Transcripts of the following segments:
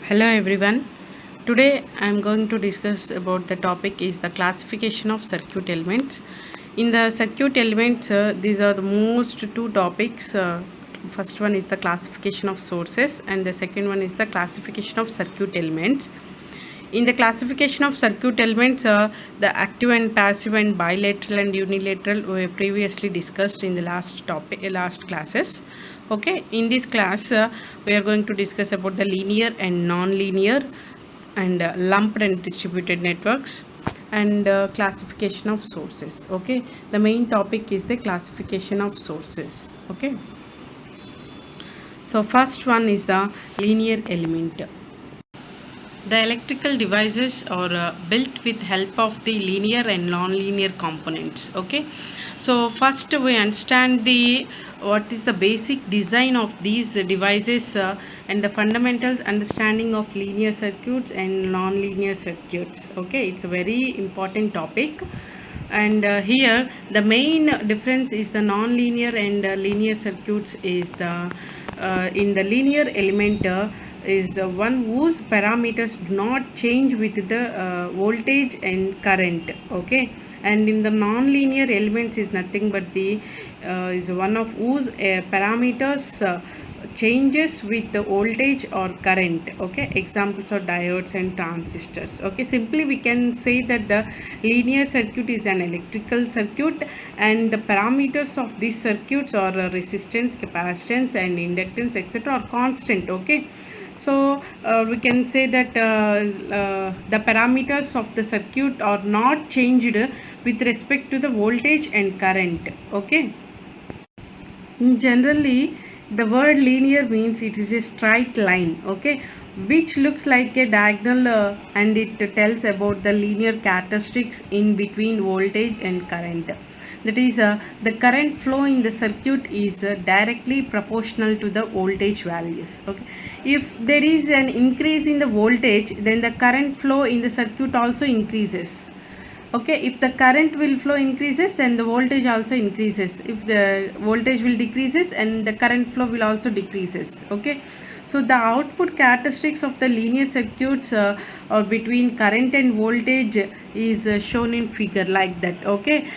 Hello everyone. Today I am going to discuss about the topic is the classification of circuit elements. In the circuit elements, these are the most two topics. First one is the classification of sources, and the second one is the classification of circuit elements. In the classification of circuit elements, the active and passive and bilateral and unilateral were previously discussed in the last classes. Okay, in this class, we are going to discuss about the linear and non-linear and lumped and distributed networks and classification of sources. Okay, the main topic is the classification of sources. Okay, so first one is the linear element. The electrical devices are built with help of the linear and non-linear components. Okay, so first we understand the what is the basic design of these devices and the fundamentals understanding of linear circuits and non-linear circuits. Okay, it's a very important topic. And here the main difference is the non-linear and linear circuits is the in the linear element is one whose parameters do not change with the voltage and current. Okay, and in the non-linear elements is nothing but the is one of whose parameters changes with the voltage or current. Okay, examples are diodes and transistors. Okay, simply we can say that the linear circuit is an electrical circuit and the parameters of these circuits are resistance, capacitance and inductance etc are constant. Okay, so we can say that the parameters of the circuit are not changed with respect to the voltage and current. Okay, generally the word linear means it is a straight line. Okay, which looks like a diagonal and it tells about the linear characteristics in between voltage and current. That is the current flow in the circuit is directly proportional to the voltage values. Okay, if there is an increase in the voltage, then the current flow in the circuit also increases. Okay, if the current will flow increases and the voltage also increases, if the voltage will decreases and the current flow will also decreases. Okay, so the output characteristics of the linear circuits or between current and voltage is shown in figure like that. Okay,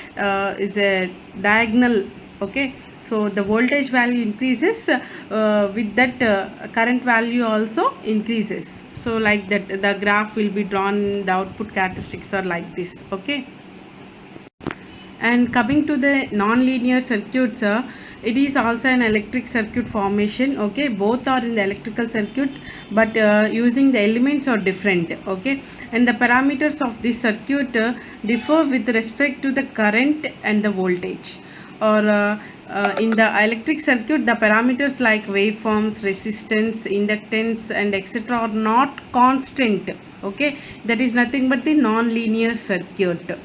is a diagonal. Okay, so the voltage value increases with that current value also increases. So like that the graph will be drawn, the output characteristics are like this. Okay, and coming to the non-linear circuits, it is also an electric circuit formation. Okay, both are in the electrical circuit but using the elements are different. Okay, and the parameters of this circuit differ with respect to the current and the voltage. Or in the electric circuit, the parameters like waveforms, resistance, inductance and etc are not constant. Okay, that is nothing but the non-linear circuit.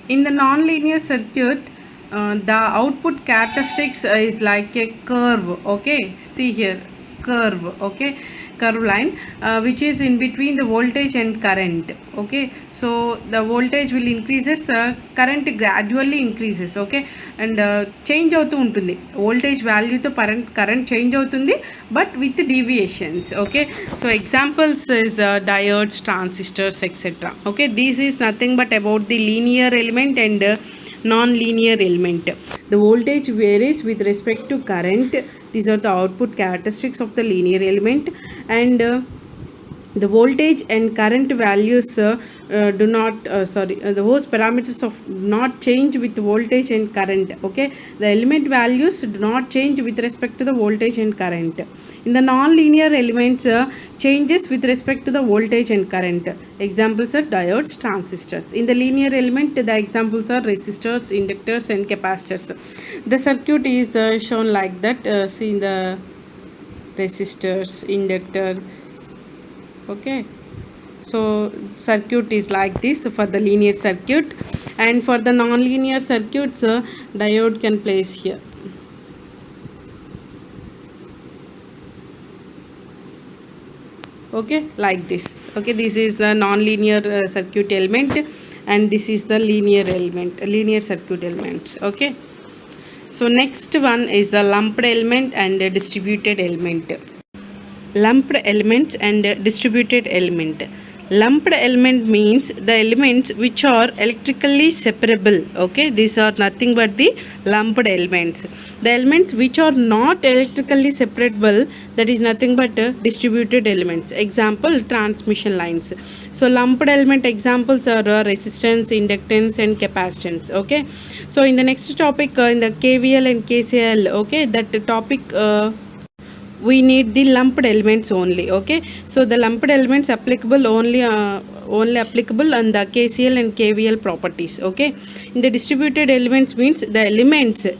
In the non-linear circuit, the output characteristics is like a curve. Okay, see here, curve. Okay, curve line which is in between the voltage and current. Okay, so the voltage will increases, current gradually increases. Okay, and change అవుతూ ఉంటుంది, voltage value తో current change అవుతుంది but with deviations. Okay, so examples is diodes, transistors etc. Okay, this is nothing but about the linear element and non-linear element. The voltage varies with respect to current. These are the output characteristics of the linear element, and the voltage and current values do not those parameters of not change with voltage and current. Okay, the element values do not change with respect to the voltage and current. In the non-linear elements, changes with respect to the voltage and current. Examples are diodes, transistors. In the linear element, the examples are resistors, inductors and capacitors. The circuit is shown like that. See in the resistors, inductor. Okay, so circuit is like this for the linear circuit, and for the non-linear circuits, diode can place here. Okay, like this. Okay, this is the non-linear circuit element and this is the linear element, linear circuit elements. Okay, so next one is the lumped element and distributed element. lumped elements and distributed element. Lumped element means the elements which are electrically separable. Okay, these are nothing but the lumped elements. The elements which are not electrically separable, that is nothing but distributed elements. Example, transmission lines. So lumped element examples are resistance, inductance and capacitance. Okay, so in the next topic, in the KVL and KCL, okay, that topic we need the lumped elements only. Okay, so the lumped elements applicable only applicable on the KCL and KVL properties. Okay, in the distributed elements means the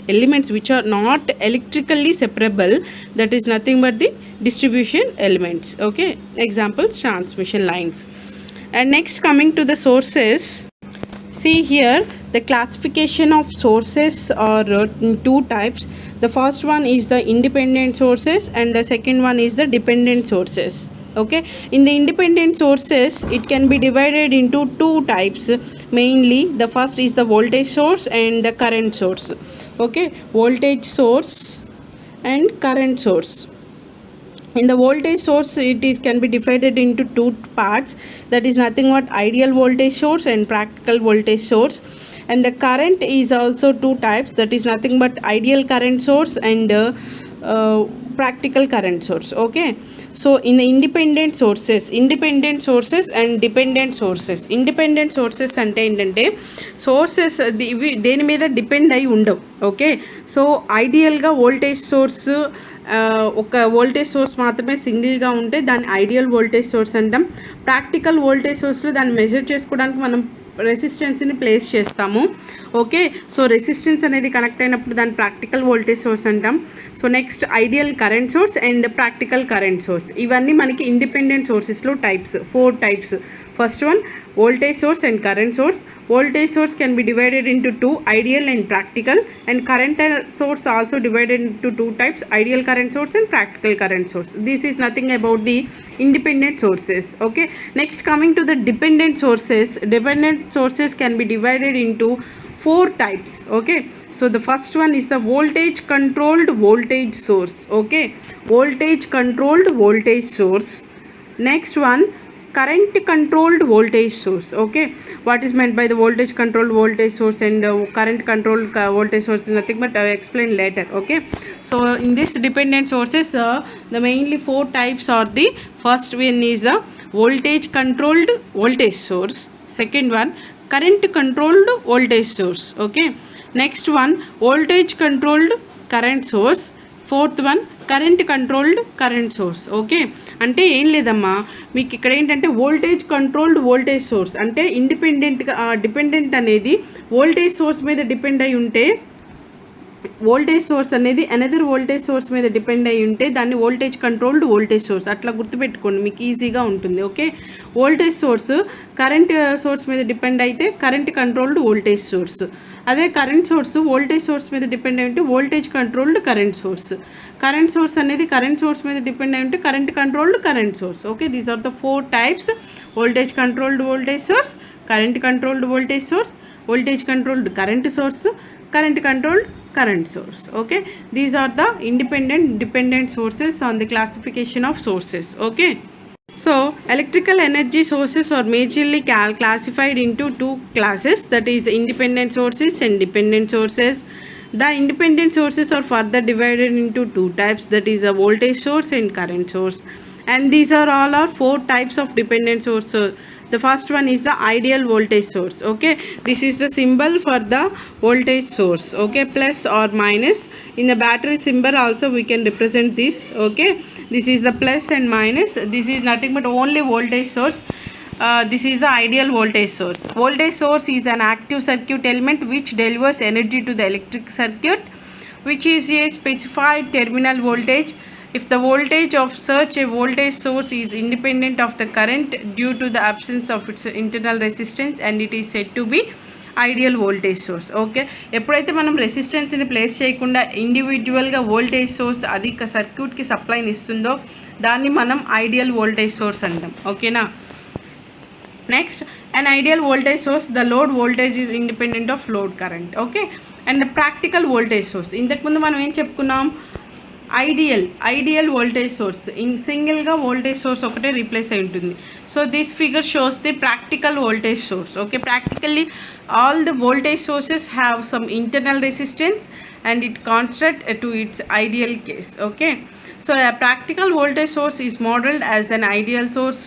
elements which are not electrically separable, that is nothing but the distribution elements. Okay, examples, transmission lines. And next, coming to the sources. See here, the classification of sources are in two types. The first one is the independent sources and the second one is the dependent sources. Okay, in the independent sources, it can be divided into two types. Mainly, the first is the voltage source and the current source. Okay, voltage source and current source. In the voltage source, it is can be divided into two parts, that is nothing but ideal voltage source and practical voltage source. And the current is also two types, that is nothing but ideal current source and practical current source. Okay, so in the independent sources and dependent sources, independent sources అంటే ఏంటంటే sources దేని మీద depend అయి ఉండవు. Okay, so ఐడియల్గా voltage source ఒక voltage source మాత్రమే సింగిల్గా ఉంటే దాన్ని ఐడియల్ వోల్టేజ్ సోర్స్ అంటాం. ప్రాక్టికల్ వోల్టేజ్ సోర్స్లో దాన్ని మెజర్ చేసుకోవడానికి మనం రెసిస్టెన్స్ని ప్లేస్ చేస్తాము. ఓకే, సో రెసిస్టెన్స్ అనేది కనెక్ట్ అయినప్పుడు దాన్ని ప్రాక్టికల్ వోల్టేజ్ సోర్స్ అంటాం. So next ideal current source and practical current source, ఇవన్నీ మనకి independent సోర్సెస్లో types, 4 types. First one, voltage source and current source. Voltage source can be divided into two, ideal and practical, and current source also divided into two types, ideal current source and practical current source. This is nothing about the independent sources. Okay, next, coming to the dependent sources can be divided into 4 types. Okay, so the first one is the voltage controlled voltage source. Okay, voltage controlled voltage source. Next one, current controlled voltage source. Okay, what is meant by the voltage controlled voltage source and current controlled voltage source is nothing but I will explain later. Okay, so in this dependent sources, the mainly 4 types are the first one is the voltage controlled voltage source, second one current controlled voltage source. Okay, next one voltage controlled current source, fourth one current controlled current source. Okay, అంటే ఏం లేదమ్మా, మీకు ఇక్కడ ఏంటంటే voltage controlled voltage source అంటే ఇండిపెండెంట్గా dependent అనేది voltage source మీద డిపెండ్ అయి ఉంటే, వోల్టేజ్ సోర్స్ అనేది అనదర్ వోల్టేజ్ సోర్స్ మీద డిపెండ్ అయి ఉంటే దాన్ని వోల్టేజ్ కంట్రోల్డ్ వోల్టేజ్ సోర్స్ అట్లా గుర్తుపెట్టుకోండి, మీకు ఈజీగా ఉంటుంది. Okay, voltage source current source మీద డిపెండ్ అయితే కరెంట్ కంట్రోల్డ్ వోల్టేజ్ సోర్స్, అదే కరెంట్ సోర్స్ వోల్టేజ్ సోర్స్ మీద డిపెండ్ అయి ఉంటే voltage controlled current source, current source అనేది కరెంట్ సోర్స్ మీద డిపెండ్ అయి ఉంటే current controlled current source. Okay, these are the 4 types: voltage controlled voltage source, current controlled voltage source, voltage controlled current source, current controlled current source. Okay, these are the independent dependent sources on the classification of sources. Okay, so electrical energy sources are majorly classified into 2 classes, that is independent sources and dependent sources. The independent sources are further divided into 2 types, that is a voltage source and current source, and these are all 4 types of dependent sources. The first one is the ideal voltage source. Okay, this is the symbol for the voltage source. Okay, plus or minus. In the battery symbol also we can represent this. Okay, this is the plus and minus. This is nothing but only voltage source. This is the ideal voltage source. Voltage source is an active circuit element which delivers energy to the electric circuit, which is a specified terminal voltage. If the voltage of such a voltage source is independent of the current due to the absence of its internal resistance, and it is said to be ideal voltage source. Okay, ఎప్పుడైతే మనం రెసిస్టెన్స్ని place చేయకుండా ఇండివిజువల్గా voltage source అది సర్క్యూట్కి సప్లైని ఇస్తుందో దాన్ని మనం ideal voltage source అంటాం. ఓకేనా, next, an ideal voltage source, the load voltage is independent of load current. Okay, and the practical voltage source, ఇంతకుముందు మనం ఏం చెప్పుకున్నాం, ఐడియల్ వోల్టేజ్ సోర్స్ ఇన్ సింగిల్గా వోల్టేజ్ సోర్స్ ఒకటే రీప్లేస్ అయి ఉంటుంది. So this figure shows the practical voltage source. Okay, practically all the voltage sources have some internal resistance and it constant to its ideal case. Okay, so a practical voltage source is modeled as an ideal source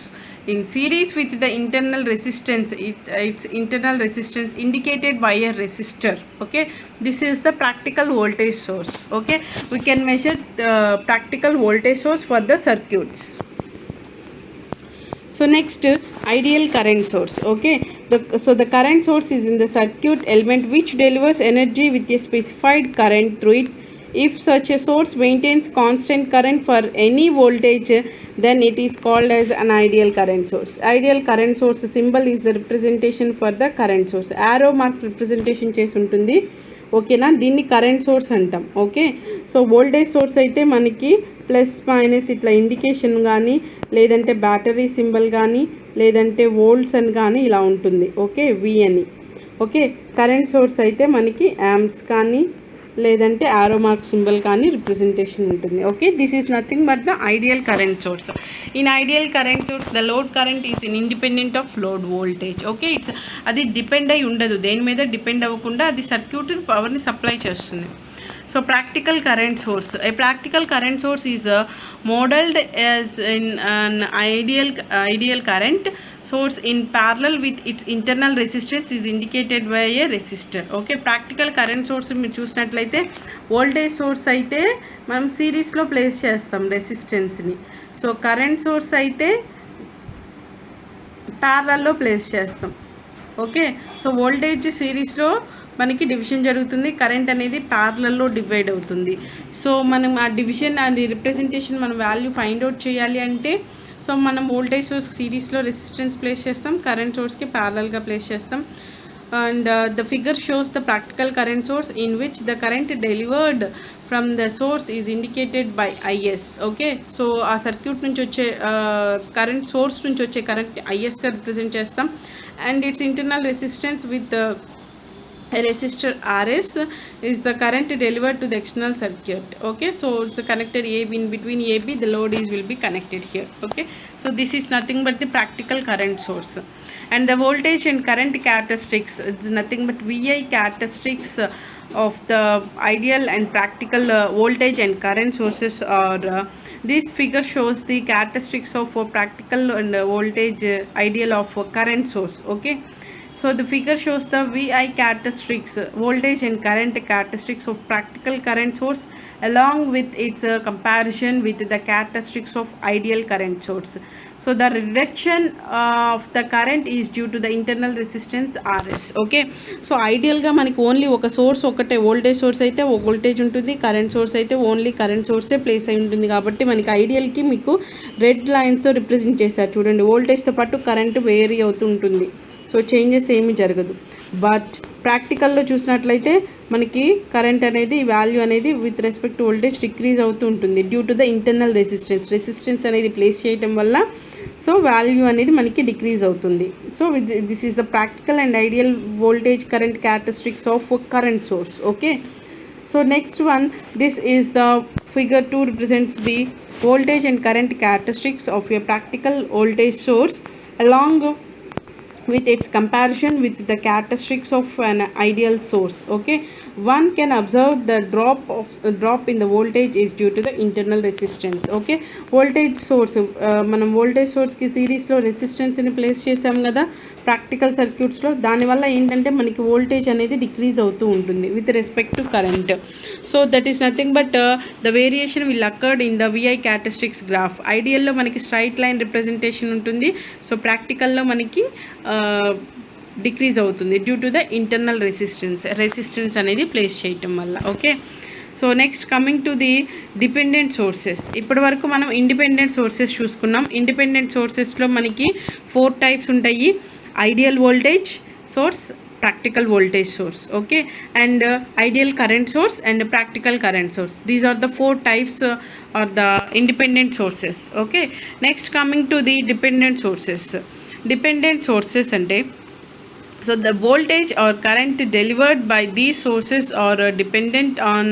in series with the internal resistance, its internal resistance indicated by a resistor. Okay, this is the practical voltage source. Okay, we can measure the practical voltage source for the circuits. So next, ideal current source. Okay, so the current source is in the circuit element which delivers energy with a specified current through it. If such a source maintains constant current for any voltage, then it is called as an ideal current source. Ideal current source symbol is the representation for the current source. Arrow mark representation చేసి ఉంటుంది. ఓకేనా, దీన్ని current source అంటాం. Okay, so voltage source అయితే మనకి plus minus ఇట్లా indication కానీ, లేదంటే బ్యాటరీ సింబల్ కానీ, లేదంటే వోల్ట్స్ అని కానీ ఇలా ఉంటుంది. ఓకే, వి అని. ఓకే, కరెంట్ సోర్స్ అయితే మనకి యాంప్స్ కానీ, లేదంటే ఆరో మార్క్ సింబల్ కానీ రిప్రజెంటేషన్ ఉంటుంది. Okay, this is nothing but the ideal current source. In ideal current source the load current is independent of load voltage. Okay, అది డిపెండ్ అయి ఉండదు, దేని మీద డిపెండ్ అవ్వకుండా అది సర్క్యూట్ పవర్ని సప్లై చేస్తుంది. So practical current source. A practical current source is modeled as in an ideal current source in parallel with its internal resistance is indicated by a resistor. Okay, practical current source మీరు చూసినట్లయితే voltage source అయితే మనం సిరీస్లో place చేస్తాం రెసిస్టెన్స్ని. So current source అయితే ప్యారలల్లో place చేస్తాం. Okay, so voltage సిరీస్లో మనకి డివిజన్ జరుగుతుంది, కరెంట్ అనేది ప్యారలల్లో డివైడ్ అవుతుంది. సో మనం ఆ డివిజన్ అది రిప్రజెంటేషన్ మనం వాల్యూ ఫైండ్ అవుట్ చేయాలి అంటే, సో మనం వోల్టేజ్ సోర్స్ సిరీస్లో రెసిస్టెన్స్ ప్లేస్ చేస్తాం, కరెంట్ సోర్స్కి ప్యారలల్గా ప్లేస్ చేస్తాం. And the figure shows the practical current source in which the current delivered from the source is indicated by is. Okay, so ఆ circuit నుంచి వచ్చే కరెంట్ సోర్స్ నుంచి వచ్చే current ఐఎస్గా represent చేస్తాం. And it's internal resistance with a resistor RS is the current delivered to the external circuit. Okay, so it's connected AB, in between AB the load will be connected here. Okay, so this is nothing but the practical current source. And the voltage and current characteristics is nothing but VI characteristics of the ideal and practical voltage and current sources are this figure shows the characteristics of practical and voltage ideal of current source. Okay, so the figure shows the VI characteristics, voltage and current characteristics of practical current source along with its comparison with the characteristics of ideal current source. So the reduction of the current is due to the internal resistance RS. Okay, so ideal ga maniki only oka source okate voltage source aithe o voltage untundi, current source aithe only current source place ayi untundi kabatti maniki ideal ki meeku red lines తో represent చేశారు చూడండి. Voltage తో పాటు current vary అవుతూ ఉంటుంది, so changes ఏమీ జరగదు. But ప్రాక్టికల్లో చూసినట్లయితే మనకి కరెంట్ అనేది వాల్యూ అనేది with respect to voltage decrease అవుతూ ఉంటుంది due to the internal resistance అనేది ప్లేస్ చేయటం వల్ల సో వాల్యూ అనేది మనకి డిక్రీజ్ అవుతుంది. So this is the practical and ideal voltage current characteristics of current source. Okay, so next one, this is the figure 2 represents the voltage and current characteristics of a practical voltage source along with its comparison with the characteristics of an ideal source. Okay, one can observe the drop in the voltage is due to the internal resistance. Okay, voltage source మనం voltage source కి series లో resistance ని place చేసాం కదా practical circuits లో, దానివల్ల ఏంటంటే మనకి వోల్టేజ్ అనేది డిక్రీజ్ అవుతూ ఉంటుంది with respect to current. So that is nothing but the variation will occur in the VI characteristics graph. ఐడియల్లో మనకి స్ట్రైట్ లైన్ రిప్రజెంటేషన్ ఉంటుంది, సో ప్రాక్టికల్లో మనకి డిక్రీజ్ అవుతుంది due to the internal resistance అనేది ప్లేస్ చేయటం వల్ల. Okay, so next coming to the dependent sources. ఇప్పటి వరకు మనం ఇండిపెండెంట్ సోర్సెస్ చూసుకున్నాం. ఇండిపెండెంట్ సోర్సెస్లో మనకి 4 టైప్స్ ఉంటాయి: ideal voltage source, practical voltage source, okay, and ideal current source and practical current source. These are the 4 types or the independent sources. Okay, next coming to the dependent sources. Dependent sources ante, So the voltage or current delivered by these sources are dependent on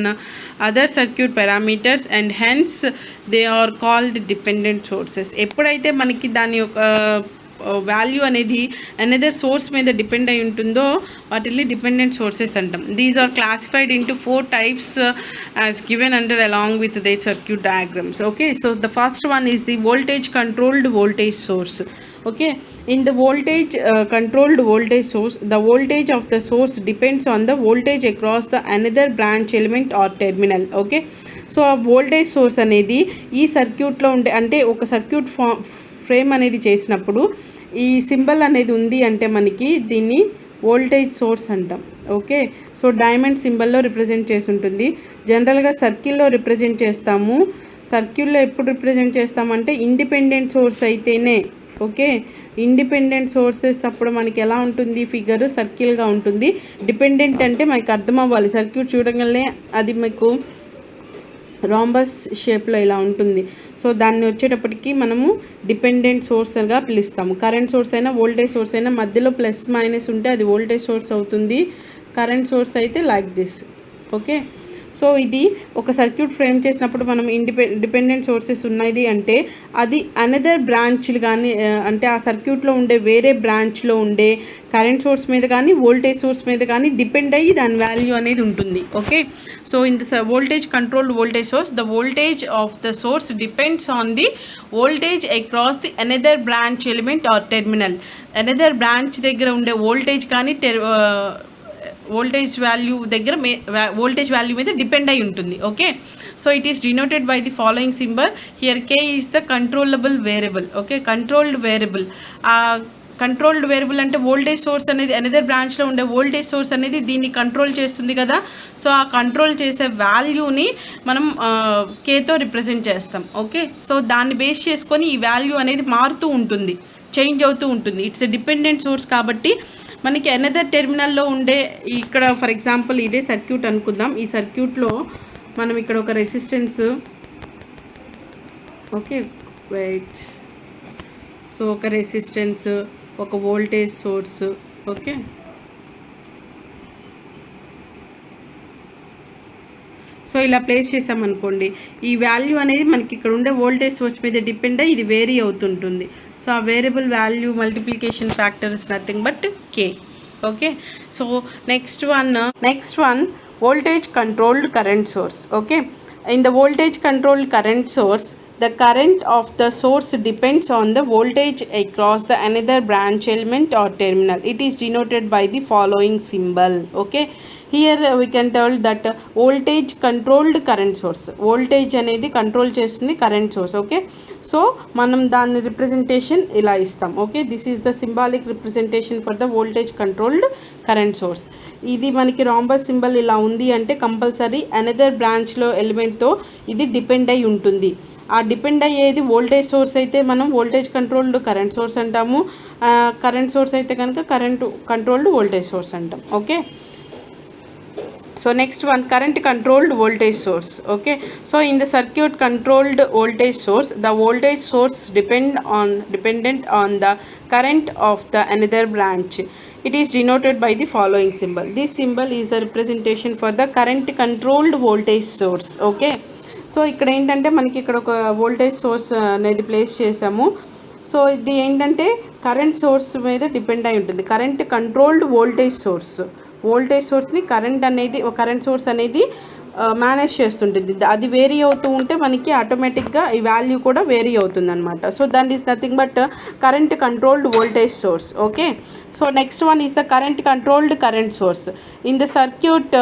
other circuit parameters and hence they are called dependent sources. ఎప్పుడైతే మనకి దాని యొక్క value అనేది another source మీద depend అయి ఉంటుందో వాటిని dependent sources అంటాం. These are classified into 4 types as given under along with their circuit diagrams. Okay, so the first one is the voltage controlled voltage source. Okay, in the voltage controlled voltage source, the voltage of the source depends on the voltage across the another branch element or terminal. Okay, so ఆ voltage source అనేది ఈ సర్క్యూట్లో ఉండే, అంటే ఒక circuit frame అనేది చేసినప్పుడు ఈ సింబల్ అనేది ఉంది అంటే మనకి దీన్ని వోల్టేజ్ సోర్స్ అంటాం. ఓకే, సో డైమండ్ సింబల్లో రిప్రజెంట్ చేసి ఉంటుంది. జనరల్గా సర్కిల్లో రిప్రజెంట్ చేస్తాము. సర్కిల్లో ఎప్పుడు రిప్రజెంట్ చేస్తామంటే ఇండిపెండెంట్ సోర్స్ అయితేనే. ఓకే, ఇండిపెండెంట్ సోర్సెస్ అప్పుడు మనకి ఎలా ఉంటుంది, ఫిగర్ సర్కిల్గా ఉంటుంది. డిపెండెంట్ అంటే మనకి అర్థం అవ్వాలి, సర్క్యూట్ చూడగానే అది మీకు రాంబస్ షేప్లో ఇలా ఉంటుంది. సో దాన్ని వచ్చేటప్పటికి మనము డిపెండెంట్ సోర్స్గా పిలుస్తాము. కరెంట్ సోర్స్ అయినా వోల్టేజ్ సోర్స్ అయినా మధ్యలో ప్లస్ మైనస్ ఉంటే అది వోల్టేజ్ సోర్స్ అవుతుంది. కరెంట్ సోర్స్ అయితే లైక్ దిస్. ఓకే, సో ఇది ఒక సర్క్యూట్ ఫ్రేమ్ చేసినప్పుడు మనం డిపెండెంట్ సోర్సెస్ ఉన్నది అంటే అది అనదర్ బ్రాంచ్లు కానీ, అంటే ఆ సర్క్యూట్లో ఉండే వేరే బ్రాంచ్లో ఉండే కరెంట్ సోర్స్ మీద కానీ వోల్టేజ్ సోర్స్ మీద కానీ డిపెండ్ అయ్యి దాని వాల్యూ అనేది ఉంటుంది. Okay, so in the voltage controlled voltage source, the voltage of the source depends on the voltage across the another branch element or terminal. Another branch దగ్గర ఉండే వోల్టేజ్ కానీ voltage value దగ్గర voltage value మీద depend అయి ఉంటుంది. Okay, so it is denoted by the following symbol. Here K is the controllable variable. Okay, controlled variable. ఆ controlled variable అంటే voltage source అనేది అనదర్ బ్రాంచ్లో ఉండే వోల్టేజ్ సోర్స్ అనేది దీన్ని కంట్రోల్ చేస్తుంది కదా. సో ఆ కంట్రోల్ చేసే వాల్యూని మనం కేతో రిప్రజెంట్ చేస్తాం. ఓకే, సో దాన్ని బేస్ చేసుకొని ఈ వాల్యూ అనేది మారుతూ ఉంటుంది, చేంజ్ అవుతూ ఉంటుంది. ఇట్స్ ఎ డిపెండెంట్ సోర్స్ కాబట్టి మనకి అనదర్ టెర్మినల్లో ఉండే, ఇక్కడ ఫర్ ఎగ్జాంపుల్ ఇదే సర్క్యూట్ అనుకుందాం. ఈ సర్క్యూట్లో మనం ఇక్కడ ఒక రెసిస్టెన్స్, ఓకే వెయిట్, సో ఒక రెసిస్టెన్స్, ఒక వోల్టేజ్ సోర్స్. ఓకే, సో ఇలా ప్లేస్ చేసామనుకోండి, ఈ వాల్యూ అనేది మనకి ఇక్కడ ఉండే వోల్టేజ్ సోర్స్ మీద డిపెండ్ అయ్యి ఇది వేరీ అవుతుంటుంది. సో ఆ variable value multiplication factor is nothing but K. Okay, so next one voltage controlled current source. Okay, in the voltage controlled current source, the current of the source depends on the voltage across the another branch element or terminal. It is denoted by the following symbol. Okay, here we can tell that voltage controlled current source, voltage అనేది control చేస్తుంది current source. Okay, so మనం దాని representation ఇలా ఇస్తాం. Okay, this is the symbolic representation for the voltage controlled current source. ఇది మనకి rhombus symbol ఇలా ఉంది అంటే కంపల్సరీ అనదర్ బ్రాంచ్లో ఎలిమెంట్తో ఇది డిపెండ్ అయి ఉంటుంది. ఆ డిపెండ్ అయ్యేది వోల్టేజ్ సోర్స్ అయితే మనం వోల్టేజ్ కంట్రోల్డ్ కరెంట్ సోర్స్ అంటాము. కరెంట్ సోర్స్ అయితే కనుక కరెంట్ కంట్రోల్డ్ వోల్టేజ్ సోర్స్ అంటాం. Okay, so next one, current controlled voltage source. Okay, so in the circuit controlled voltage source, the voltage source dependent on the current of the another branch. It is denoted by the following symbol. This symbol is the representation for the current controlled voltage source. Okay, so ఇక్కడ ఏంటంటే మనకి ఇక్కడ ఒక voltage source అనేది place చేసాము. So ఇది ఏంటంటే current source మీద డిపెండ్ అయి ఉంటుంది. కరెంట్ కంట్రోల్డ్ వోల్టేజ్ సోర్స్ని కరెంట్ సోర్స్ అనేది మేనేజ్ చేస్తుంటుంది. అది వేరీ అవుతూ ఉంటే మనకి ఆటోమేటిక్గా ఈ వాల్యూ కూడా వేరీ అవుతుంది అనమాట. So that is nothing but current controlled voltage source. Okay, so next one is the current controlled current source. In the circuit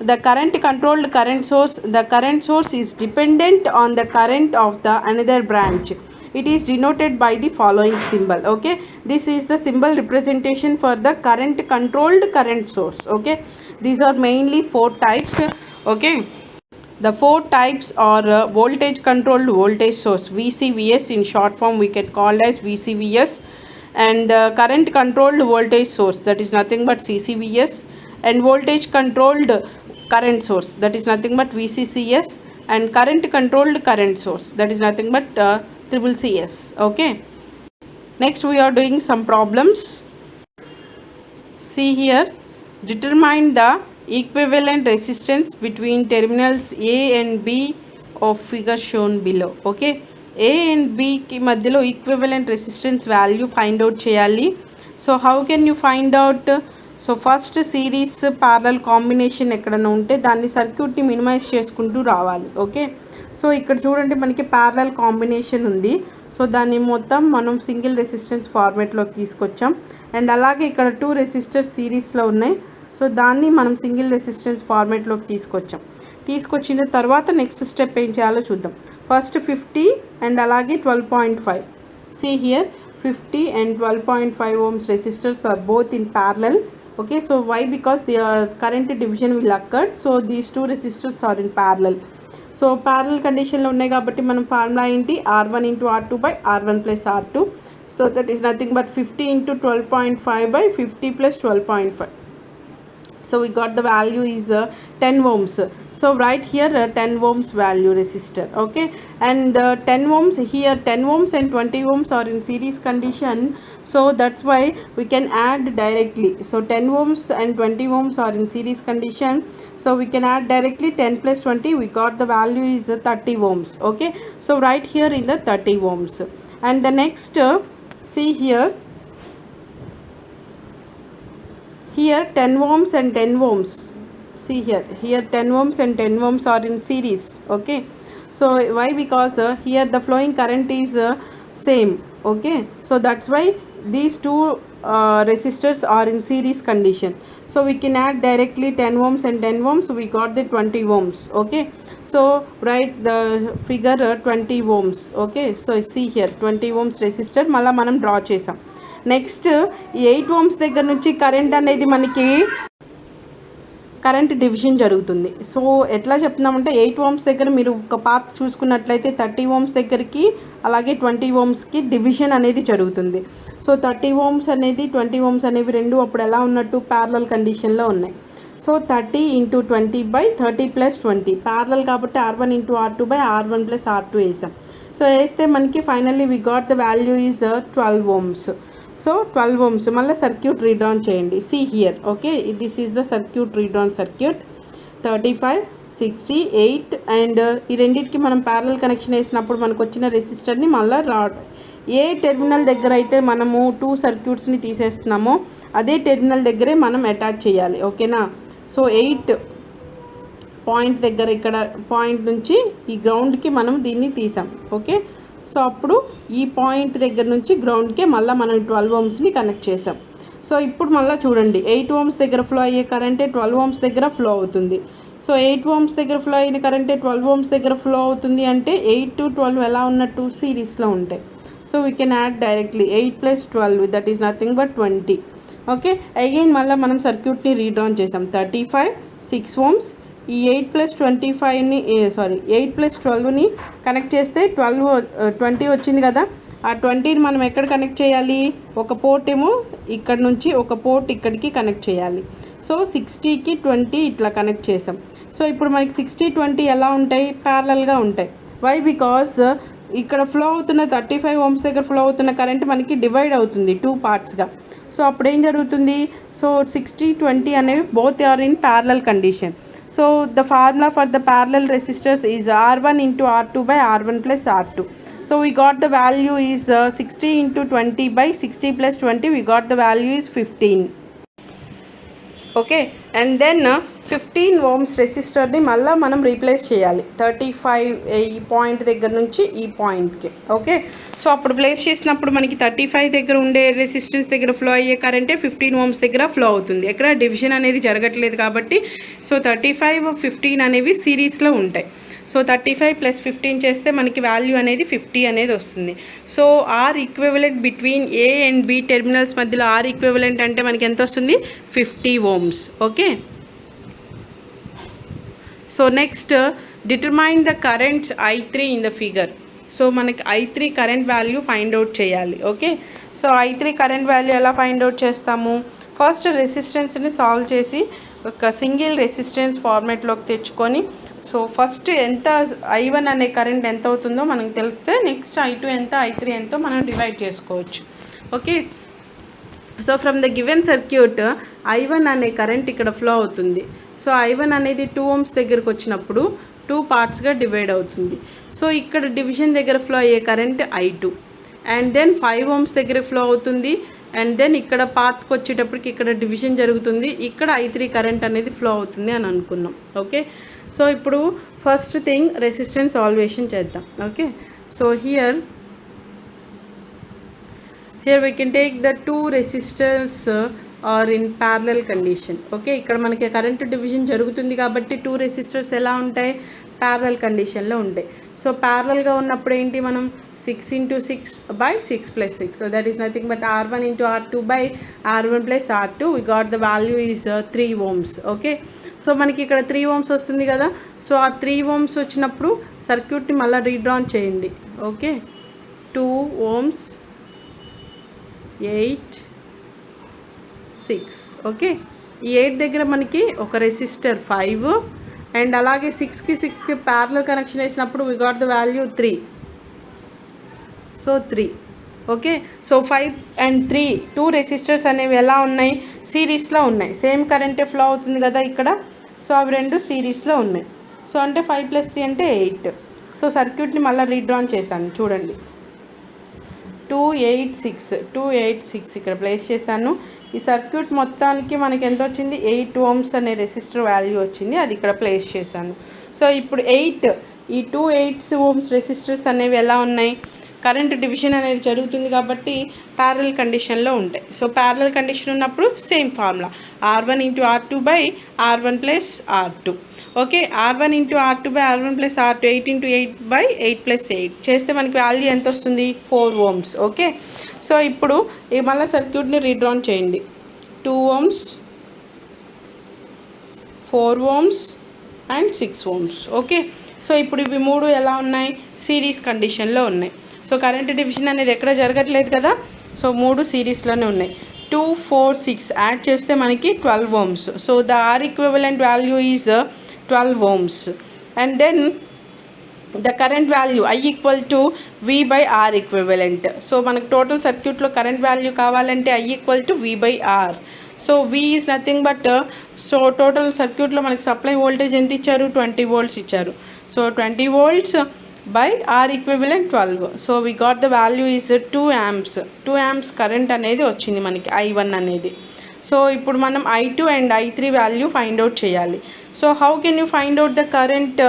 the current controlled current source, the current source is dependent on the current of the another branch. It is denoted by the following symbol. Okay, this is the symbol representation for the current controlled current source. Okay, these are mainly 4 types. Okay, the 4 types are voltage controlled voltage source, VCVS in short form we can call as VCVS, and current controlled voltage source, that is nothing but CCVS, and voltage controlled current source, that is nothing but VCCS, and current controlled current source, that is nothing but CCCS. Okay, next we are doing some problems. See here, determine the equivalent resistance between terminals A and B of figure shown below. Okay, A and B కి మధ్యలో equivalent resistance value find out చేయాలి. So how can you find out? So first series parallel combination ఎక్కడైనా ఉంటే దాన్ని సర్క్యూట్ని minimise చేసుకుంటూ రావాలి. Okay, so ఇక్కడ చూడండి మనకి ప్యారలల్ కాంబినేషన్ ఉంది. సో దాన్ని మొత్తం మనం సింగిల్ రెసిస్టెన్స్ ఫార్మేట్లోకి తీసుకొచ్చాం. అండ్ అలాగే ఇక్కడ 2 రెసిస్టర్స్ సిరీస్లో ఉన్నాయి. సో దాన్ని మనం సింగిల్ రెసిస్టెన్స్ ఫార్మేట్లోకి తీసుకొచ్చిన తర్వాత నెక్స్ట్ స్టెప్ ఏం చేయాలో చూద్దాం. ఫస్ట్ 50 అండ్ అలాగే 12.5. See here 50 and 12.5 ohms resistors are both in parallel. Okay, so why? Because the current division will occur. So these two resistors are in parallel. So parallel condition lo unnai kabatti manam formula enti R1 into R2 by R1 plus R2. So that is nothing but 50 into 12.5 by 50 plus 12.5. So we got the value is 10 ohms. So right here 10 ohms value resistor. Okay, and 10 ohms here, 10 ohms and 20 ohms are in series condition. So that's why we can add directly. So 10 ohms and 20 ohms are in series condition. So we can add directly 10 plus 20. We got the value is 30 ohms. Okay, so right here in the 30 ohms. And the next see here 10 ohms and 10 ohms. See here 10 ohms and 10 ohms are in series. Okay, so why? Because here the flowing current is same. Okay, so that's why these two resistors are in series condition. So we can add directly 10 ohms and 10 ohms. So we got the 20 ohms. Okay, so write the figure 20 ohms. Okay, so see here 20 ohms resistor malla manam draw chesam. Next 8 ohms దగ్గర నుంచి current అనేది మనకి current division జరుగుతుంది. So ఎట్లా చెప్తున్నామంటే 8 ohms దగ్గర మీరు ఒక పాత్ చూసుకున్నట్లయితే 30 ohms దగ్గరికి అలాగే 20 ohmsకి డివిజన్ అనేది జరుగుతుంది. సో 30 ohms అనేది 20 ohms అనేవి రెండు అప్పుడు ఎలా ఉన్నట్టు ప్యారలల్ కండిషన్లో ఉన్నాయి. So 30 into 20 by 30 plus 20 parallel కాబట్టి R1 into R2 by R1 plus R2 వేసాం. సో వేస్తే మనకి finally we got the value is 12 ohms. So 12 ohms మళ్ళీ సర్క్యూట్ రీడ్రాన్ చేయండి. See here. Okay, this is the circuit redrawn circuit 35, 60, 8 and ఈ రెండింటికి మనం parallel connection వేసినప్పుడు మనకు వచ్చిన రెసిస్టర్ని మళ్ళీ ఏ టెర్మినల్ దగ్గర అయితే మనము 2 సర్క్యూట్స్ని తీసేస్తున్నామో అదే టెర్మినల్ దగ్గరే మనం అటాచ్ చేయాలి. ఓకేనా? సో 8 పాయింట్ దగ్గర ఇక్కడ పాయింట్ నుంచి ఈ గ్రౌండ్కి మనం దీన్ని తీసాం. ఓకే, సో అప్పుడు ఈ పాయింట్ దగ్గర నుంచి గ్రౌండ్కే మళ్ళీ మనం 12 ohmsని కనెక్ట్ చేసాం. సో ఇప్పుడు మళ్ళీ చూడండి 8 ohms దగ్గర ఫ్లో అయ్యే కరెంటే 12 ohms దగ్గర ఫ్లో అవుతుంది. సో 8 ohms దగ్గర ఫ్లో అయిన కరెంటే 12 ohms దగ్గర ఫ్లో అవుతుంది అంటే 8 to 12 ఎలా ఉన్నట్టు సిరీస్లో ఉంటాయి. So we can add directly 8 plus 12 that is nothing but 20. Okay, again మళ్ళీ మనం సర్క్యూట్ని రీడ్రాన్ చేసాం. 35, 6 ohms ఈ 8 plus 25ని 8 plus 12ని కనెక్ట్ చేస్తే 20 వచ్చింది కదా. ఆ 20ని మనం ఎక్కడ కనెక్ట్ చేయాలి? ఒక పోర్ట్ ఏమో ఇక్కడ నుంచి ఒక పోర్ట్ ఇక్కడికి కనెక్ట్ చేయాలి. సో 60కి 20 ఇట్లా కనెక్ట్ చేసాం. సో ఇప్పుడు మనకి 60, 20 ఎలా ఉంటాయి? ప్యారలల్గా ఉంటాయి. వై? బికాజ్ ఇక్కడ ఫ్లో అవుతున్న 35 ohms దగ్గర ఫ్లో అవుతున్న కరెంట్ మనకి డివైడ్ అవుతుంది 2 పార్ట్స్గా. సో అప్పుడు ఏం జరుగుతుంది? సో 60, 20 అనేవి both are in parallel condition. So the formula for the parallel resistors is R1 into R2 by R1 plus R2. So we got the value is 60 into 20 by 60 plus 20. We got the value is 15. Okay, and then 15 ohms రెసిస్టర్ని మళ్ళీ మనం replace చేయాలి 35 ఈ point దగ్గర నుంచి ఈ పాయింట్కి. Okay, so అప్పుడు place చేసినప్పుడు మనకి 35 దగ్గర ఉండే రెసిస్టెన్స్ దగ్గర ఫ్లో అయ్యే కరెంటే 15 ohms దగ్గర ఫ్లో అవుతుంది. ఎక్కడ డివిజన్ అనేది జరగట్లేదు కాబట్టి. సో 35, 15 అనేవి సిరీస్లో ఉంటాయి. సో 35 plus 15 చేస్తే మనకి వాల్యూ అనేది 50 అనేది వస్తుంది. So R equivalent between A and B terminals మధ్యలో ఆర్ ఈక్వివలెంట్ అంటే మనకి ఎంత వస్తుంది? 50 ohms. Okay, so next determine the currents I3 in the figure. So మనకి I3 current value find out చేయాలి. Okay, so I3 current value ఎలా find out చేస్తాము? First రెసిస్టెన్స్ని సాల్వ్ చేసి ఒక సింగిల్ రెసిస్టెన్స్ ఫార్మేట్లోకి తెచ్చుకొని సో ఫస్ట్ ఎంత I1 అనే కరెంట్ ఎంత అవుతుందో మనకు తెలిస్తే నెక్స్ట్ I2 ఎంత, I3 ఎంతో మనం డివైడ్ చేసుకోవచ్చు. Okay, so from the given circuit I1 అనే కరెంట్ ఇక్కడ ఫ్లో అవుతుంది. సో I1 అనేది 2 ohms దగ్గరకు వచ్చినప్పుడు 2 పార్ట్స్గా డివైడ్ అవుతుంది. సో ఇక్కడ డివిజన్ దగ్గర ఫ్లో అయ్యే current I2 and then 5 ohms దగ్గర ఫ్లో అవుతుంది. అండ్ దెన్ ఇక్కడ పార్ట్కి వచ్చేటప్పటికి ఇక్కడ డివిజన్ జరుగుతుంది, ఇక్కడ I3 కరెంట్ అనేది ఫ్లో అవుతుంది అని అనుకున్నాం. ఓకే, సో ఇప్పుడు ఫస్ట్ థింగ్ రెసిస్టెన్స్ సాల్వేషన్ చేద్దాం. Okay, so here we can take the two resistors are in parallel condition. Okay, ఇక్కడ మనకి కరెంట్ డివిజన్ జరుగుతుంది కాబట్టి 2 రెసిస్టర్స్ ఎలా ఉంటాయి, ప్యారలల్ కండిషన్లో ఉంటాయి. సో ప్యారలల్గా ఉన్నప్పుడు ఏంటి, మనం 6 × 6/6 + 6. So that is nothing but R1 × R2/R1 + R2. we got the value is 3 ohms. Okay, so మనకి ఇక్కడ 3 ohms వస్తుంది కదా. సో ఆ 3 ohms వచ్చినప్పుడు సర్క్యూట్ని మళ్ళీ రీడ్రాన్ చేయండి. Okay, 2 ohms 8 6. ఓకే, ఈ 8 దగ్గర మనకి ఒక రెసిస్టర్ 5 అండ్ అలాగే 6కి 6కి ప్యారలల్ కనెక్షన్ వేసినప్పుడు we got the value 3. So 3. Okay, so 5 and 3 2 resistors అనేవి ఎలా ఉన్నాయి, సిరీస్లో ఉన్నాయి. సేమ్ కరెంటే ఫ్లో అవుతుంది కదా ఇక్కడ. సో అవి రెండు సిరీస్లో ఉన్నాయి. సో అంటే 5 + 3 అంటే 8. సో సర్క్యూట్ని మళ్ళీ రీడ్రాన్ చేశాను చూడండి. 286 ఇక్కడ ప్లేస్ చేశాను. ఈ సర్క్యూట్ మొత్తానికి మనకి ఎంత వచ్చింది, 8 ohms అనే రెసిస్టర్ వాల్యూ వచ్చింది, అది ఇక్కడ ప్లేస్ చేశాను. సో ఇప్పుడు ఈ 8 ohms రెసిస్టర్స్ అనేవి ఎలా ఉన్నాయి, కరెంట్ డివిజన్ అనేది జరుగుతుంది కాబట్టి ప్యారలల్ కండిషన్లో ఉంటాయి. సో ప్యారలల్ కండిషన్ ఉన్నప్పుడు same formula R1 × R2/R1 + R2. Okay, R1 × R2/R1 + R2 8 × 8/8 + 8 చేస్తే మనకి వాల్యూ ఎంత వస్తుంది, 4 ohms. ఓకే, సో ఇప్పుడు మళ్ళీ సర్క్యూట్ని రీడ్రాన్ చేయండి. 2 ohms 4 ohms and 6 ohms. Okay, so ఇప్పుడు ఇవి మూడు ఎలా ఉన్నాయి, సిరీస్ కండిషన్లో ఉన్నాయి. సో కరెంట్ డివిజన్ అనేది ఎక్కడ జరగట్లేదు కదా. సో మూడు సిరీస్లోనే ఉన్నాయి. 2 4 6 యాడ్ చేస్తే మనకి 12 ohms. So the R equivalent value is 12 ohms. And then the current value I = V/R equivalent. So మనకు టోటల్ సర్క్యూట్లో కరెంట్ వాల్యూ కావాలంటే I = V/R. So V is nothing but, so total సర్క్యూట్లో మనకి supply voltage ఎంత ఇచ్చారు, 20 volts ఇచ్చారు. So 20 volts by R equivalent 12. So we got the value is 2 amps. 2 amps current అనేది వచ్చింది మనకి I1 అనేది. సో ఇప్పుడు మనం I2 and I3 value find out చేయాలి. So how can you find out the current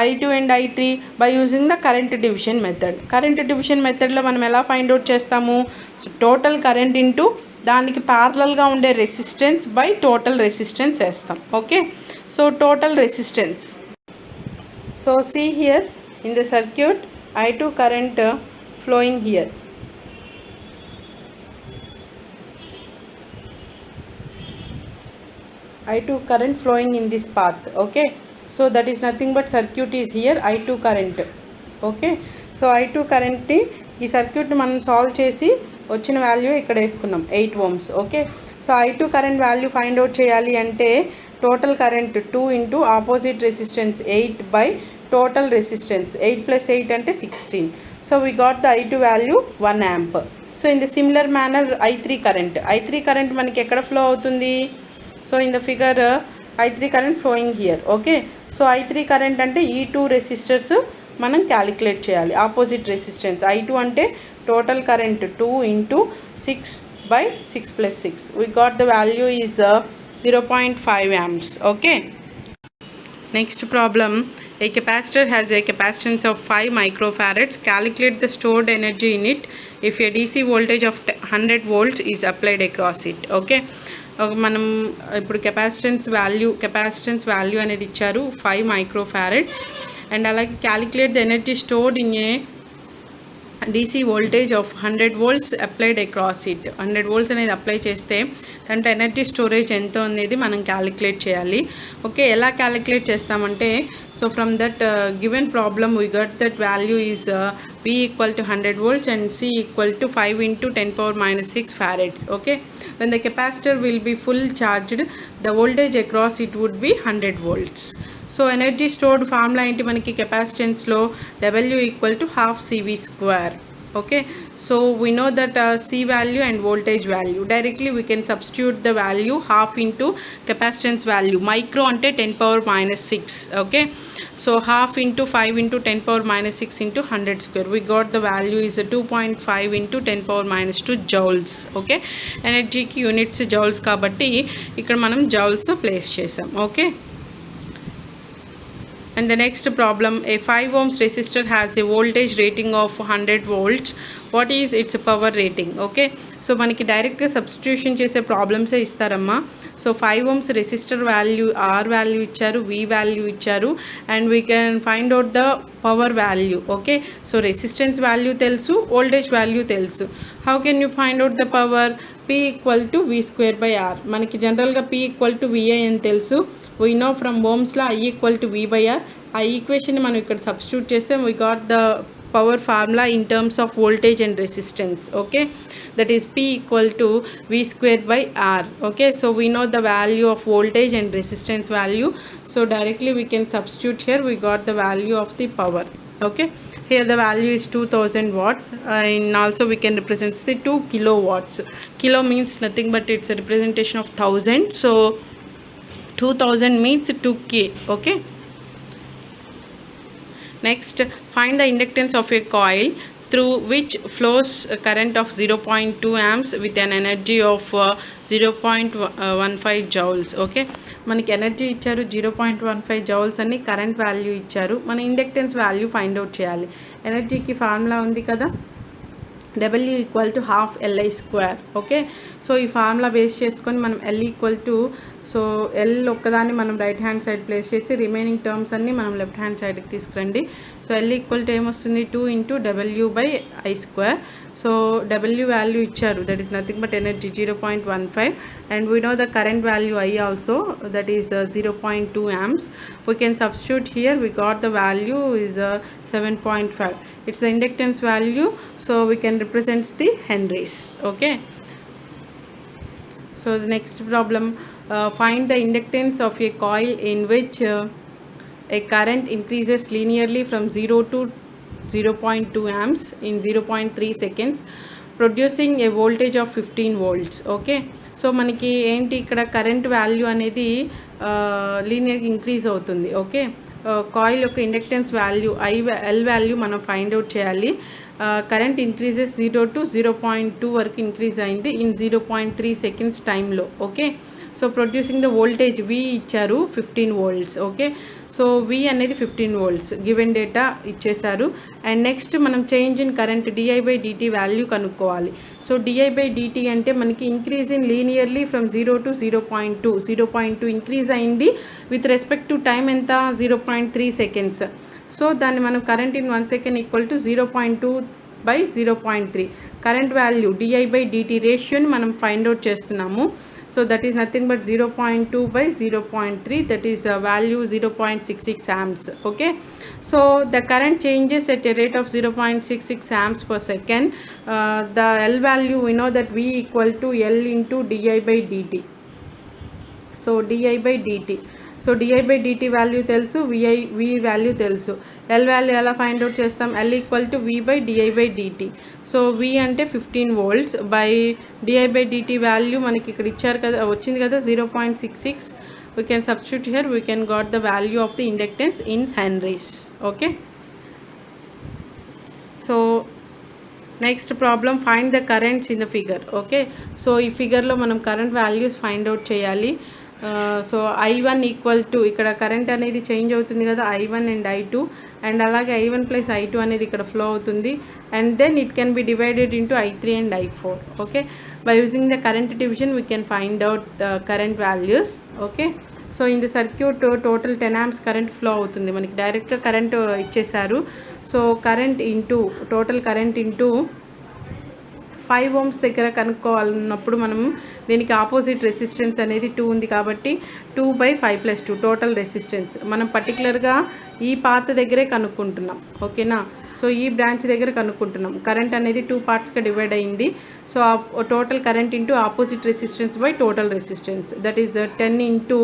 I2 and I3 by using the current division method. Current division మెథడ్లో మనం ఎలా ఫైండ్ అవుట్ చేస్తాము, సో టోటల్ కరెంట్ ఇంటూ దానికి ప్యారలల్గా ఉండే resistance by total resistance వేస్తాం. Okay, so total resistance. So see here in the circuit I2 current flowing here. I2 current flowing in this path. Okay, so that is nothing but circuit is here I2 current. Okay, so I2 current ఈ సర్క్యూట్ని మనం solve చేసి వచ్చిన value ఇక్కడ వేసుకున్నాం 8 ohms. Okay, so I2 current value find out చేయాలి అంటే total current 2 × opposite resistance 8 by total resistance 8 + 8 అంటే 16. So we got the I2 value 1 amp. So in the similar manner I3 current మనకి ఎక్కడ flow అవుతుంది, so in the figure I3 current flowing here. Okay, so I3 current అంటే ఈ 2 resistors మనం calculate చేయాలి. Opposite resistance I2 అంటే total current 2 × 6/6 + 6. We got the value is 0.5 amps. Okay, next problem. A capacitor has a capacitance of 5 microfarads. Calculate the stored energy in it if a DC voltage of 100 volts is applied across it. Okay, మనం ఇప్పుడు capacitance value అనేది ఇచ్చారు 5 microfarads and అలాగే calculate the energy stored in a DC voltage of 100 volts applied across it. 100 volts అనేది apply చేస్తే దాంట్లో energy storage ఎంత అనేది మనం క్యాలిక్యులేట్ చేయాలి. ఓకే, ఎలా క్యాలిక్యులేట్ చేస్తామంటే, so from that given problem we got that value is V = 100 volts and C = 5 × 10⁻⁻6 farads. Okay, when the capacitor will be full charged, the voltage across it would be 100 volts. So energy stored formula ఏంటి మనకి కెపాసిటెన్స్లో, W = 12 CV². Okay, so we know that C value and voltage value. Directly we can substitute the value half into capacitance value. Micro ante 10 power minus 6. Okay, so half into 5 into 10 power minus 6 into 100 square. We got the value is 2.5 into 10 power minus 2 joules. Okay, energy ki units joules kabatti ikkada manam joules place chesam. Okay. And the next problem, a 5 ohms resistor has a voltage rating of 100 volts. What is its power rating? Okay, so maniki direct ga substitution chese problems e istaramma. So 5 ohms resistor value, R value icharu, V value icharu, and we can find out the power value. Okay, so resistance value telsu, voltage value telsu. How can you find out the power? P equal to V square by R. మనకి జనరల్గా P equal to VI అని తెలుసు. We know from Ohmsలో I equal to V by R. ఆ equation మనం ఇక్కడ substitute చేస్తే we got the power formula in terms of voltage and resistance. Okay, that is P equal to V square by R. Okay, so we know the value of voltage and resistance value. So directly we can substitute here. We got the value of the power. Okay, here the value is 2000 watts, and also we can represent the 2 kilowatts. Kilo means nothing but it's a representation of 1000, so 2000 means 2k. Okay, next, find the inductance of a coil through which flows a current of 0.2 amps with an energy of 0.15 joules. Okay, మనకి energy ఇచ్చారు 0.15 joules అని, current value ఇచ్చారు, మన inductance value find out చేయాలి. ఎనర్జీకి formula ఉంది కదా, W equal to half LI square. Okay, so ఈ ఫార్ములా బేస్ చేసుకొని మనం L equal to, so L ఒక్కదాన్ని మనం రైట్ హ్యాండ్ సైడ్ ప్లేస్ చేసి రిమైనింగ్ టర్మ్స్ అన్నీ మనం లెఫ్ట్ హ్యాండ్ సైడ్కి తీసుకురండి. సో ఎల్ ఈక్వల్ టు ఏమొస్తుంది 2 into W by I square. So W value ఇచ్చారు, that is nothing but energy 0.15, and we know the current value I also, that is 0.2 amps. We can substitute here. We got the value is 7.5. It's the inductance value, so we can represent the henries. Okay, so the next problem, find the inductance of a coil in which a current increases linearly from 0 to 0.2 amps in 0.3 seconds, producing a voltage of 15 volts. Okay, so మనకి ఏంటి ఇక్కడ current value అనేది లీనియర్గా increase అవుతుంది. Okay, coil యొక్క inductance value L value మనం find out చేయాలి. Current increases 0 to 0.2 వరకు increase అయింది ఇన్ 0.3 seconds టైంలో. Okay, so producing the voltage V ఇచ్చారు 15 volts. ఓకే, సో V అనేది 15 volts గివెన్ డేటా ఇచ్చేశారు. అండ్ నెక్స్ట్ మనం change in current di/dt value కనుక్కోవాలి. సో di/dt అంటే మనకి increase in linearly from 0 to 0.2 increase అయింది విత్ రెస్పెక్ట్ టు టైం ఎంత 0.3 seconds. So దాన్ని మనం current in 1 second equal to 0.2 by 0.3 current value di/dt రేషియోని మనం ఫైండ్ అవుట్ చేస్తున్నాము. So that is nothing but 0.2 by 0.3, that is value 0.66 amps. Okay, so the current changes at a rate of 0.66 amps per second. The L value we know that V equal to L into di/dt. So di/dt, so di/dt value తెలుసు, V value తెలుసు. L value ఎలా find out చేస్తాం? L equal to V by di/dt. So V అంటే 15 volts by di/dt value మనకి ఇక్కడ ఇచ్చారు కదా, వచ్చింది కదా 0.66. we can substitute here. We can got the value of the inductance in henries. Okay, so next problem, find the currents in the figure. Okay, so ఈ ఫిగర్లో మనం current values find out చేయాలి. So I1 equal to, ఇక్కడ current అనేది change అవుతుంది కదా, I1 and I2, and అలాగే I1 plus I2 అనేది ఇక్కడ ఫ్లో అవుతుంది, and then it can be divided into I3 and I4. Okay, by using the current division we can find out the current values. Okay, so in the circuit total 10 amps current flow అవుతుంది, మనకి డైరెక్ట్గా current ఇచ్చేసారు. So current into total current into 5 ohms దగ్గర కనుక్కోవాలన్నప్పుడు మనం దీనికి opposite resistance అనేది 2 ఉంది కాబట్టి 2/5+2 టోటల్ రెసిస్టెన్స్ మనం పర్టికులర్గా ఈ పాత దగ్గరే కనుక్కుంటున్నాం. ఓకేనా, సో ఈ బ్రాంచ్ దగ్గర కనుక్కుంటున్నాం. కరెంట్ అనేది 2 partsగా డివైడ్ అయింది. So total current into opposite resistance by total resistance, that is 10 into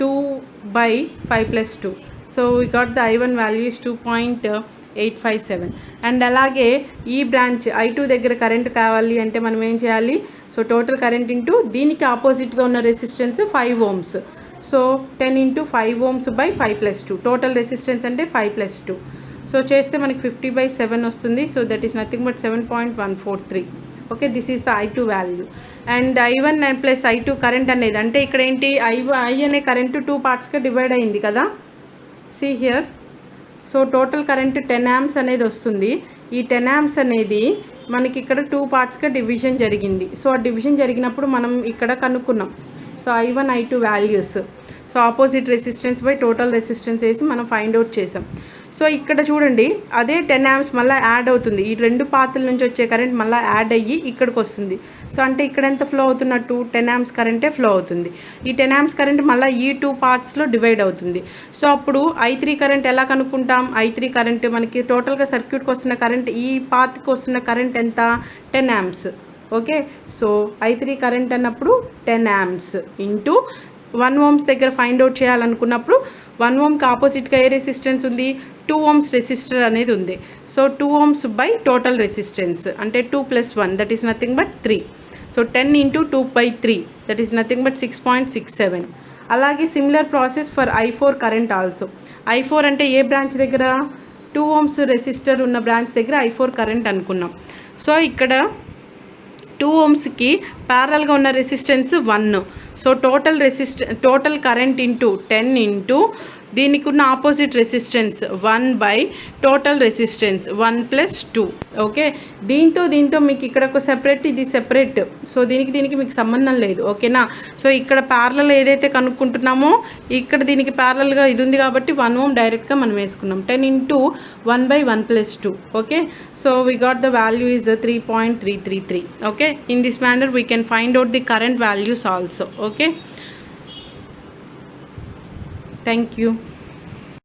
2/5+2. So we got the I1 value is 2.3 857. And అలాగే ఈ బ్రాంచ్ I2 దగ్గర కరెంట్ కావాలి అంటే మనం ఏం చేయాలి, సో టోటల్ కరెంట్ ఇంటూ దీనికి ఆపోజిట్గా ఉన్న resistance 5 ohms. So 10 into 5 ohms by 5+2, total resistance అంటే 5+2. సో చేస్తే మనకి 50/7 వస్తుంది. So that is nothing but 7.143. Okay, this is the I2 value. And I1 and plus I2 current అనేది అంటే ఇక్కడ ఏంటి, I అనే కరెంటు 2 పార్ట్స్గా డివైడ్ అయింది కదా, see here. So total current 10 amps అనేది వస్తుంది. ఈ 10 amps అనేది మనకి ఇక్కడ 2 పార్ట్స్గా డివిజన్ జరిగింది. సో ఆ డివిజన్ జరిగినప్పుడు మనం ఇక్కడ కనుక్కున్నాం. So I1 I2 values, so opposite resistance by total resistance వేసి మనం ఫైండ్ అవుట్ చేసాం. సో ఇక్కడ చూడండి, అదే 10 amps మళ్ళీ యాడ్ అవుతుంది. ఈ 2 పాత్రల నుంచి వచ్చే కరెంట్ మళ్ళీ యాడ్ అయ్యి ఇక్కడికి వస్తుంది. సో అంటే ఇక్కడ ఎంత ఫ్లో అవుతున్నట్టు 10 amps కరెంటే ఫ్లో అవుతుంది. ఈ 10 amps కరెంట్ మళ్ళీ ఈ 2 పార్ట్స్లో డివైడ్ అవుతుంది. సో అప్పుడు I3 కరెంట్ ఎలా కనుక్కుంటాం, I3 కరెంట్ మనకి టోటల్గా సర్క్యూట్కి వస్తున్న కరెంట్, ఈ పాత్కి వస్తున్న కరెంట్ ఎంత, 10 amps. Okay, so I3 current అన్నప్పుడు 10 amps ఇంటూ 1 ohms దగ్గర ఫైండ్ అవుట్ చేయాలనుకున్నప్పుడు 1 ohmకి ఆపోజిట్గా ఏ రెసిస్టెన్స్ ఉంది, 2 ohms రెసిస్టర్ అనేది ఉంది. So 2 ohms by total resistance అంటే 2 + 1 that is nothing but 3. So 10 into 2/3 that is nothing but 6.67. అలాగే similar process for I4 current also. I4 అంటే ఏ బ్రాంచ్ దగ్గర, 2 ohms రెసిస్టర్ ఉన్న బ్రాంచ్ దగ్గర I4 కరెంట్ అనుకున్నాం. సో ఇక్కడ 2 ohmsకి ప్యారల్గా ఉన్న resistance 1. So total current into 10 into దీనికి ఉన్న opposite resistance 1 by total resistance 1 + 2. Okay, దీంతో మీకు ఇక్కడ ఒక సెపరేట్, ఇది సెపరేట్. సో దీనికి మీకు సంబంధం లేదు. ఓకేనా, సో ఇక్కడ ప్యారలల్ ఏదైతే కనుక్కుంటున్నామో ఇక్కడ దీనికి ప్యారలల్గా ఇది ఉంది కాబట్టి 1 ohm డైరెక్ట్గా మనం వేసుకున్నాం. 10 into 1 by 1 + 2. Okay, so we got the value is 3.333. okay, in this manner we can find out the current values also. Okay, thank you.